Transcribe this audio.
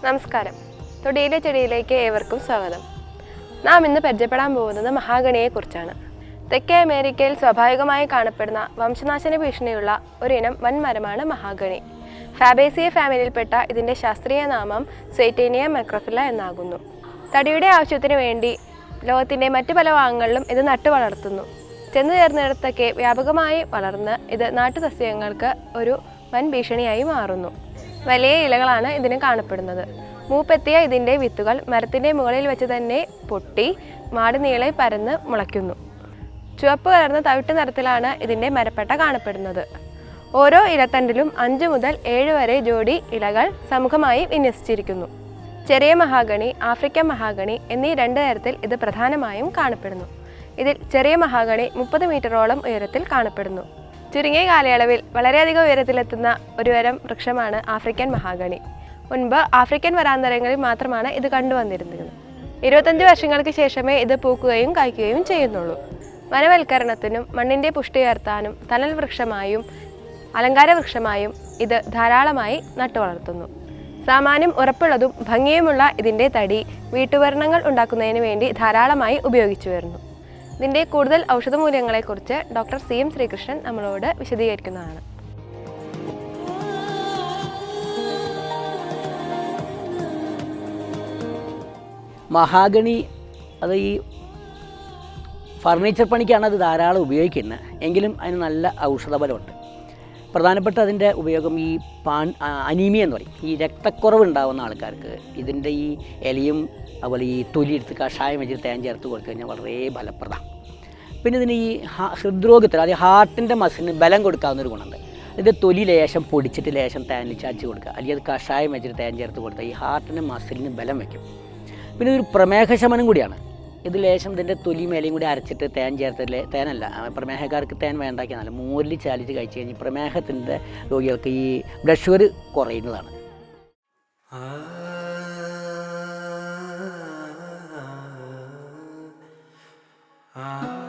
നമസ്കാരം. തൊടിയിലെ ചെടിയിലേക്ക് ഏവർക്കും സ്വാഗതം. നാം ഇന്ന് പരിചയപ്പെടാൻ പോകുന്നത് മഹാഗണിയെക്കുറിച്ചാണ്. തെക്കേ അമേരിക്കയിൽ സ്വാഭാവികമായി കാണപ്പെടുന്ന വംശനാശന ഭീഷണിയുള്ള ഒരിനം വൻമരമാണ് മഹാഗണി. ഫാബേസിയ ഫാമിലിയിൽപ്പെട്ട ഇതിൻ്റെ ശാസ്ത്രീയ നാമം സ്വൈറ്റേനിയ മൈക്രോഫില്ല എന്നാകുന്നു. തടിയുടെ ആവശ്യത്തിന് വേണ്ടി ലോകത്തിൻ്റെ മറ്റു പല ഭാഗങ്ങളിലും ഇത് നട്ടു വളർത്തുന്നു. ചെന്നു ചേർന്നിടത്തൊക്കെ വ്യാപകമായി വളർന്ന് ഇത് നാട്ടുസസ്യങ്ങൾക്ക് ഒരു വൻ ഭീഷണിയായി മാറുന്നു. വലിയ ഇലകളാണ് ഇതിന് കാണപ്പെടുന്നത്. മൂപ്പെത്തിയ ഇതിൻ്റെ വിത്തുകൾ മരത്തിൻ്റെ മുകളിൽ വെച്ച് തന്നെ പൊട്ടി മാടി നീളെ പരന്ന് മുളയ്ക്കുന്നു. ചുവപ്പ് കലർന്ന തവിട്ട് നിറത്തിലാണ് ഇതിൻ്റെ മരപ്പട്ട കാണപ്പെടുന്നത്. ഓരോ ഇലത്തണ്ടിലും 5 മുതൽ 7 വരെ ജോഡി ഇലകൾ സമുഖമായി വിന്യസിച്ചിരിക്കുന്നു. ചെറിയ മഹാഗണി, ആഫ്രിക്കൻ മഹാഗണി എന്നീ 2 തരത്തിൽ ഇത് പ്രധാനമായും കാണപ്പെടുന്നു. ഇതിൽ ചെറിയ മഹാഗണി 30 മീറ്ററോളം ഉയരത്തിൽ കാണപ്പെടുന്നു. ചുരുങ്ങിയ കാലയളവിൽ വളരെയധികം ഉയരത്തിലെത്തുന്ന ഒരു തരം വൃക്ഷമാണ് ആഫ്രിക്കൻ മഹാഗണി. മുൻപ് ആഫ്രിക്കൻ വനാന്തരങ്ങളിൽ മാത്രമാണ് ഇത് കണ്ടുവന്നിരുന്നത്. 25 വർഷങ്ങൾക്ക് ശേഷമേ ഇത് പൂക്കുകയും കായ്ക്കുകയും ചെയ്യുന്നുള്ളൂ. വനവൽക്കരണത്തിനും മണ്ണിൻ്റെ പുഷ്ടി ഉയർത്താനും തണൽ വൃക്ഷമായും അലങ്കാര വൃക്ഷമായും ഇത് ധാരാളമായി നട്ടുവളർത്തുന്നു. സാമാന്യം ഉറപ്പുള്ളതും ഭംഗിയുമുള്ള ഇതിൻ്റെ തടി വീട്ടുപകരണങ്ങൾ ഉണ്ടാക്കുന്നതിന് വേണ്ടി ധാരാളമായി ഉപയോഗിച്ചു വരുന്നു. ഇതിൻ്റെ കൂടുതൽ ഔഷധമൂല്യങ്ങളെക്കുറിച്ച് ഡോക്ടർ CM ശ്രീകൃഷ്ണൻ നമ്മളോട് വിശദീകരിക്കുന്നതാണ്. മഹാഗണി അത് ഈ ഫർണിച്ചർ പണിക്കാണ് അത് ധാരാളം ഉപയോഗിക്കുന്നത്. എങ്കിലും അതിന് നല്ല ഔഷധഫലമുണ്ട്. പ്രധാനപ്പെട്ട അതിൻ്റെ ഉപയോഗം ഈ അനീമിയ എന്ന് പറയും. ഈ രക്തക്കുറവ് ഉണ്ടാകുന്ന ആൾക്കാർക്ക് ഇതിൻ്റെ ഈ ഇലയും അതുപോലെ ഈ തൊലി എടുത്ത് കഷായം വെച്ച് തേൻ ചേർത്ത് കൊടുത്തു കഴിഞ്ഞാൽ വളരെ ഫലപ്രദമാണ്. പിന്നെ ഇതിന് ഈ ഹൃദ്രോഗത്തിൽ അതായത് ഹാർട്ടിൻ്റെ മസിലിന് ബലം കൊടുക്കാവുന്നൊരു ഗുണമുണ്ട്. ഇതിൻ്റെ തൊലി ലേശം പൊടിച്ചിട്ട് ലേശം തേനിൽ ചാച്ച് കൊടുക്കുക, അല്ലെങ്കിൽ അത് കഷായം വെച്ചിട്ട് തേൻ ചേർത്ത് കൊടുത്താൽ ഈ ഹാർട്ടിൻ്റെ മസിലിന് ബലം വയ്ക്കും. പിന്നെ ഇതൊരു പ്രമേഹശമനം കൂടിയാണ്. ഇത് ലേശം ഇതിൻ്റെ തൊലി മേലെയും കൂടി അരച്ചിട്ട് തേൻ ചേർത്തില്ലേ, തേനല്ല പ്രമേഹക്കാർക്ക് തേൻ വേണ്ടാക്കിയാൽ മോരിൽ ചാലിച്ച് കഴിച്ച് കഴിഞ്ഞ് പ്രമേഹത്തിൻ്റെ രോഗികൾക്ക് ഈ ബ്ലഡ് ഷുഗർ കുറയുന്നതാണ്. Ah